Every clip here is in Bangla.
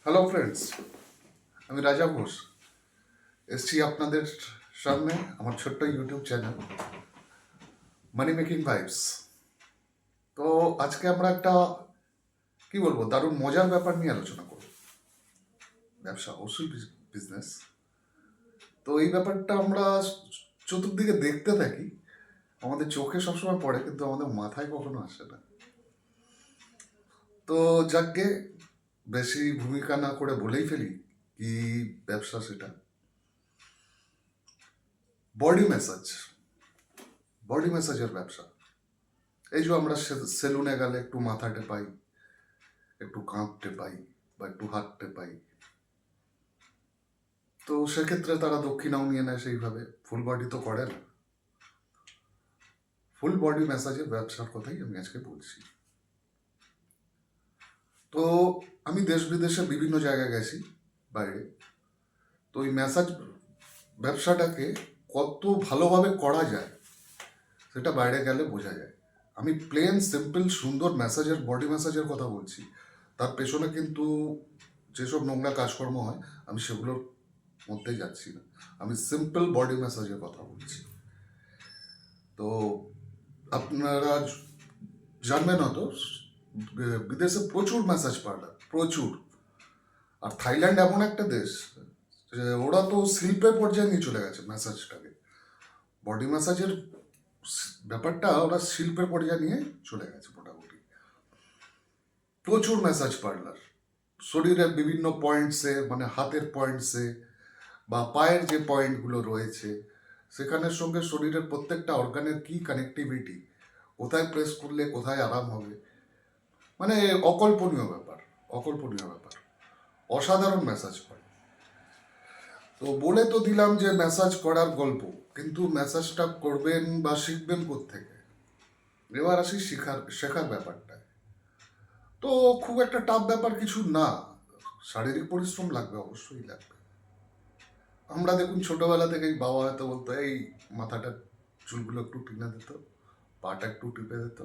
হ্যালো ফ্রেন্ডস, আমি রাজা ঘোষ এসছি আপনাদের সামনে আমার ছোট্ট ইউটিউব চ্যানেল মানি মেকিং ভাইবস। তো আজকে আমরা একটা কি বলবো দারুণ মজার ব্যাপার নিয়ে আলোচনা করব। ব্যবসা অবশ্যই বিজনেস। তো এই ব্যাপারটা আমরা চতুর্দিকে দেখতে থাকি, আমাদের চোখে সবসময় পড়ে কিন্তু আমাদের মাথায় কখনো আসে না। তো যাকে বেশি ভূমিকা না করে বলেই ফেলি কি ব্যবসা সেটা বডি ম্যাসাজ। বডি ম্যাসাজের ব্যবসা। এই যে আমরা সেলুনে গেলে একটু মাথা টেপাই, একটু কাঁধ টেপাই বা একটু হাত টেপাই, তো সেক্ষেত্রে তারা দক্ষিণাও নিয়ে নেয় সেইভাবে। ফুল বডি তো করে না। ফুল বডি ম্যাসাজের ব্যবসার কথাই আমি আজকে বলছি। তো আমি দেশ বিদেশে বিভিন্ন জায়গায় গেছি বাইরে। তো এই ম্যাসাজ ব্যবসাটাকে কত ভালোভাবে করা যায় সেটা বাইরে গেলে বোঝা যায়। আমি প্লেন সিম্পল সুন্দর ম্যাসাজের বডি ম্যাসাজের কথা বলছি, তার পেছনে কিন্তু যেসব নোংরা কাজকর্ম হয় আমি সেগুলোর মধ্যে যাচ্ছি না। আমি সিম্পল বডি ম্যাসাজের কথা বলছি। তো আপনারা জানবেন হয়তো বিদেশে প্রচুর ম্যাসাজ পার্লার, প্রচুর। আর থাইল্যান্ড এমন একটা দেশ যে ওরা তো শিল্পের পর্যায়ে নিয়ে চলে গেছে ম্যাসাজটাকে। বডি ম্যাসাজের ব্যাপারটা ওরা শিল্পের পর্যায়ে নিয়ে চলে গেছে মোটামুটি। প্রচুর ম্যাসাজ পার্লার শরীরের বিভিন্ন পয়েন্টসে, মানে হাতের পয়েন্টসে বা পায়ের যে পয়েন্টগুলো রয়েছে সেখানের সঙ্গে শরীরের প্রত্যেকটা অর্গানের কি কানেক্টিভিটি, কোথায় প্রেস করলে কোথায় আরাম হবে, মানে অকল্পনীয় ব্যাপার। অকল্পনীয় ব্যাপার, অসাধারণ ম্যাসাজ করে। তো বলে তো দিলাম যে ম্যাসাজ করার গল্প, কিন্তু ম্যাসাজটা করবেন বা শিখবেন কোত্থেকে? এবার আসি শেখার ব্যাপারটায়। তো খুব একটা টাফ ব্যাপার কিছু না। শারীরিক পরিশ্রম লাগবে, অবশ্যই লাগবে। আমরা দেখুন ছোটবেলা থেকেই বাবা হয়তো বলতো এই মাথাটা চুলগুলো একটু টিনে দিত, পাটা একটু টিপে দিত,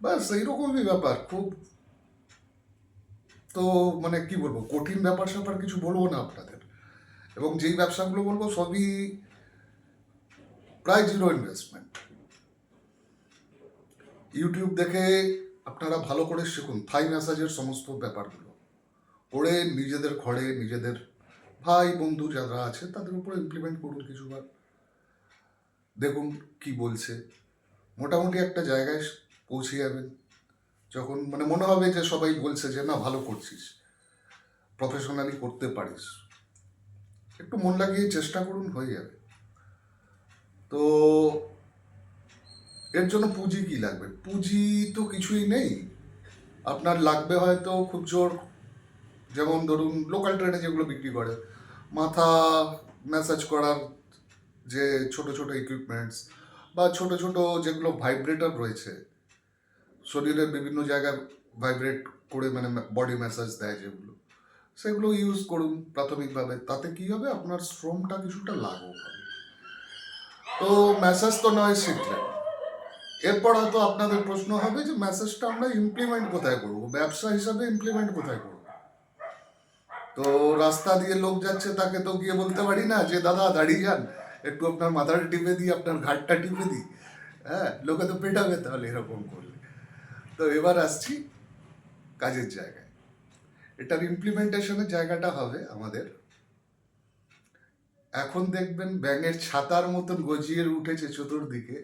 ব্যাস এইরকমই ব্যাপার। খুব তো মানে কি বলবো, কঠিন ব্যাপার স্যাপার কিছু বলবো না আপনাদের। এবং যেই ব্যবসাগুলো বলবো সবই প্রায় জিরো ইনভেস্টমেন্ট। ইউটিউব দেখে আপনারা ভালো করে শিখুন থাই ম্যাসাজের সমস্ত ব্যাপারগুলো, করে নিজেদের ঘরে নিজেদের ভাই বন্ধু যারা আছে তাদের উপরে ইমপ্লিমেন্ট করুন কিছুবার, দেখুন কি বলছে। মোটামুটি একটা জায়গায় পৌঁছে যাবেন যখন মানে মনে হবে যে সবাই বলছে যে না ভালো করছিস, প্রফেশনালি করতে পারিস। একটু মন লাগিয়ে চেষ্টা করুন, হয়ে যাবে। তো এর জন্য পুঁজি কি লাগবে? পুঁজি তো কিছুই নেই। আপনার লাগবে হয়তো খুব জোর, যেমন ধরুন লোকাল ট্রেনে যেগুলো বিক্রি করে মাথা ম্যাসাজ করার যে ছোট ছোট ইকুইপমেন্টস, বা ছোট ছোট যেগুলো ভাইব্রেটর রয়েছে, শরীরের বিভিন্ন জায়গায় ভাইব্রেট করে মানে বডি ম্যাসাজ দেয় যেগুলো, সেগুলো ইউজ করুন প্রাথমিকভাবে। তাতে কি হবে, আপনার শ্রমটা কিছুটা লাঘব হবে। তো ম্যাসাজ তো নয় শিখলেন, এরপর হয়তো আপনাদের প্রশ্ন হবে যে ম্যাসেজটা আমরা ইমপ্লিমেন্ট কোথায় করবো, ব্যবসা হিসাবে ইমপ্লিমেন্ট কোথায় করবো? তো রাস্তা দিয়ে লোক যাচ্ছে তাকে তো গিয়ে বলতে পারি না যে দাদা দাঁড়িয়ে যান, একটু আপনার মাথাটা টিপে দিই, আপনার ঘাটটা টিপে দিই। হ্যাঁ, লোকে তো পেটাবে তাহলে এরকম করলে। তো এবার আসছি কাজের জায়গায়। এটার ইমপ্লিমেন্টেশনের জায়গাটা হবে আমাদের, এখন দেখবেন ব্যাঙের ছাতার মতন গজিয়ে উঠেছে চতুর্দিকে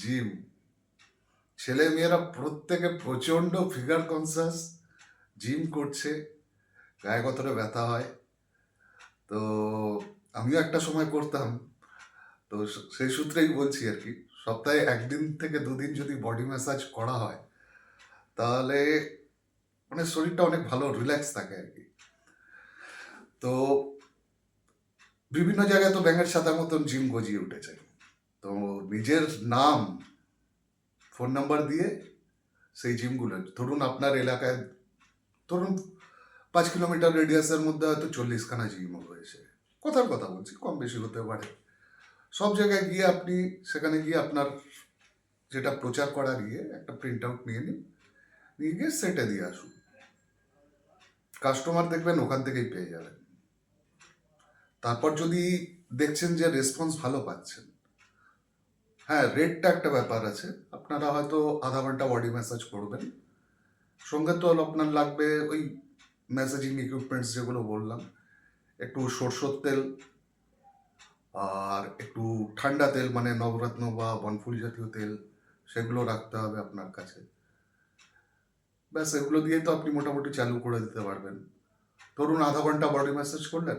জিম। ছেলে মেয়েরা প্রত্যেকে প্রচণ্ড ফিগার কনসাস, জিম করছে, গায়ে কতটা ব্যথা হয়। তো আমিও একটা সময় করতাম। তো সেই সূত্রেই বলছি আর কি, সপ্তাহে একদিন থেকে দুদিন যদি বডি ম্যাসাজ করা হয় তাহলে মানে শরীরটা অনেক ভালো রিল্যাক্স থাকে আর কি। তো বিভিন্ন জায়গায় তো ব্যাঙের ছাতার মতন জিম গজিয়ে উঠেছে। তো নিজের নাম, ফোন নাম্বার দিয়ে সেই জিমগুলো, ধরুন আপনার এলাকায় ধরুন 5 কিলোমিটার রেডিয়াসের মধ্যে হয়তো 40খানা জিম রয়েছে, কথার কথা বলছি, কম বেশি হতে পারে। সব জায়গায় গিয়ে আপনি সেখানে গিয়ে আপনার যেটা প্রচার করার গিয়ে একটা প্রিন্ট আউট নিয়ে নিন, নিয়ে গিয়ে সেটে দিয়ে আসুন। কাস্টমার দেখবেন ওখান থেকেই পেয়ে যাবেন। তারপর যদি দেখছেন যে রেসপন্স ভালো পাচ্ছেন, হ্যাঁ রেটটা একটা ব্যাপার আছে। আপনারা হয়তো আধা ঘন্টা বডি ম্যাসাজ করবেন, সঙ্গে তো আপনার লাগবে ওই ম্যাসাজিং ইকুইপমেন্টস যেগুলো বললাম, একটু সরষের তেল আর একটু ঠান্ডা তেল মানে নবরত্ন বা বনফুল জাতীয় তেল, সেগুলো রাখতে হবে আপনার কাছে। ব্যাস এগুলো দিয়েই তো আপনি মোটামুটি চালু করে দিতে পারবেন। ধরুন আধা ঘন্টা বডি ম্যাসাজ করলেন,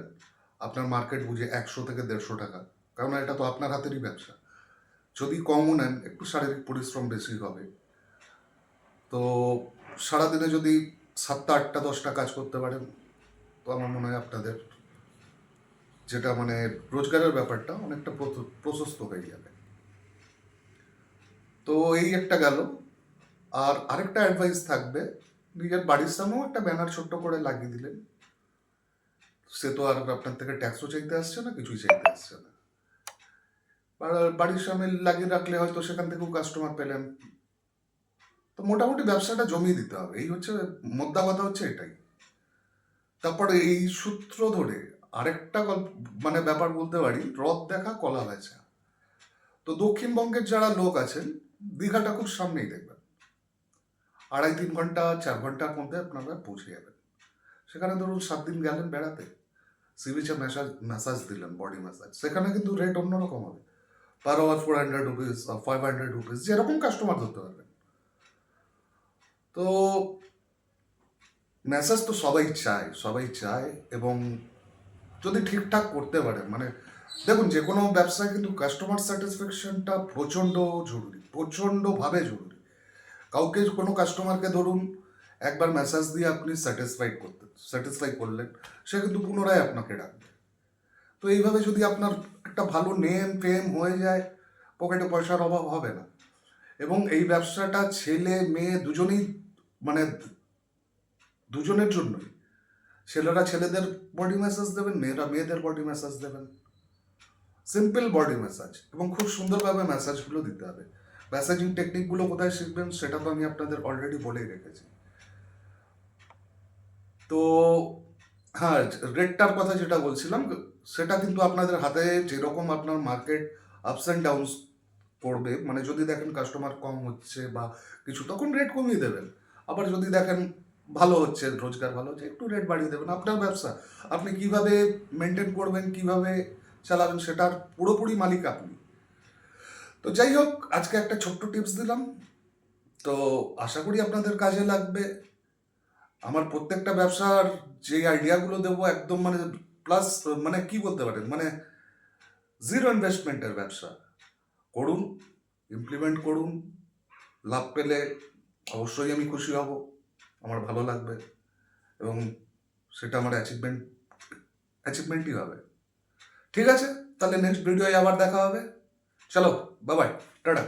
আপনার মার্কেট বুঝে 100 থেকে 150 টাকা, কারণ এটা তো আপনার হাতেরই ব্যবসা। যদি কমও নেন, একটু শারীরিক পরিশ্রম বেশি হবে। তো সারাদিনে যদি 7টা 8টা 10টা কাজ করতে পারেন, তো আমার মনে হয় আপনাদের যেটা মানে রোজগারের ব্যাপারটা অনেকটা প্রশস্ত হয়ে যাবে। তো এই একটা গেল। আর আরেকটা অ্যাডভাইস থাকবে, নিজের বাড়ির সামনেও একটা ব্যানার ছোট্ট করে লাগিয়ে দিলেন। সে তো আর আপনার থেকে ট্যাক্সও চাইতে আসছে না, কিছুই চাইতে আসছে না। বাড়ির সামনে লাগিয়ে রাখলে হয়তো সেখান থেকেও কাস্টমার পেলেন। তো মোটামুটি ব্যবসাটা জমিয়ে দিতে হবে, এই হচ্ছে মোদ্দা কথা, হচ্ছে এটাই। তারপরে এই সূত্র ধরে আরেকটা গল্প মানে ব্যাপার বলতে পারি, রথ দেখা কলা বেচা। তো দক্ষিণবঙ্গের যারা লোক আছেন, দীঘাটা খুব সামনেই দেখবেন, 2.5-3 ঘন্টা 4 ঘন্টার মধ্যে আপনারা পৌঁছে যাবেন। সেখানে ধরুন 7 দিন গেলেন বেড়াতে, সি বিচে ম্যাসাজ দিলেন, বডি ম্যাসাজ, সেখানে কিন্তু রেট অন্যরকম হবে। পার আওয়ার 400 রুপিস, 500 রুপিস, যেরকম কাস্টমার ধরতে পারবেন। তো ম্যাসাজ তো সবাই চায়, এবং যদি ঠিকঠাক করতে পারেন, মানে দেখুন যে কোনো ব্যবসায় কিন্তু কাস্টমার স্যাটিসফ্যাকশনটা প্রচণ্ডভাবে জরুরি। কাউকে কোনো কাস্টমারকে ধরুন একবার ম্যাসাজ দিয়ে আপনি স্যাটিসফাই করলেন, সে কিন্তু পুনরায় আপনাকে ডাকবে। তো এইভাবে যদি আপনার একটা ভালো নেম ফেম হয়ে যায়, পকেটে পয়সার অভাব হবে না। এবং এই ব্যবসাটা ছেলে মেয়ে দুজনেই, মানে দুজনের জন্যই। ছেলেরা ছেলেদের বডি ম্যাসাজ দেবেন, মেয়েরা মেয়েদের বডি ম্যাসাজ দেবেন। সিম্পল বডি ম্যাসাজ, এবং খুব সুন্দরভাবে ম্যাসাজগুলো দিতে হবে। ম্যাসাজিং টেকনিকগুলো কোথায় শিখবেন সেটা তো আমি আপনাদের অলরেডি বলেই রেখেছি। তো হ্যাঁ, রেটটার কথা যেটা বলছিলাম, সেটা কিন্তু আপনাদের হাতে, যেরকম আপনার মার্কেট আপস অ্যান্ড ডাউনস করবে, মানে যদি দেখেন কাস্টমার কম হচ্ছে বা কিছু, তখন রেট কমিয়ে দেবেন। আবার যদি দেখেন ভালো হচ্ছে, রোজগার ভালো হচ্ছে, একটু রেট বাড়িয়ে দেবেন। আপনার ব্যবসা, আপনি কিভাবে মেনটেন করবেন, কিভাবে চালাবেন, সেটার পুরোপুরি মালিক আপনি। তো যাই হোক, আজকে একটা ছোট্ট টিপস দিলাম, তো আশা করি আপনাদের কাজে লাগবে। আমার প্রত্যেকটা ব্যবসার যে আইডিয়াগুলো দেবো একদম মানে প্লাস, মানে কি বলতে পারেন, মানে জিরো ইনভেস্টমেন্টের ব্যবসা করুন, ইমপ্লিমেন্ট করুন। লাভ পেলে অবশ্যই আমি খুশি হব, আমার ভালো লাগবে, এবং সেটা আমার অ্যাচিভমেন্টই হবে। ঠিক আছে, তাহলে নেক্সট ভিডিওয় আবার দেখা হবে। চলো, বাই বাই, টাটা।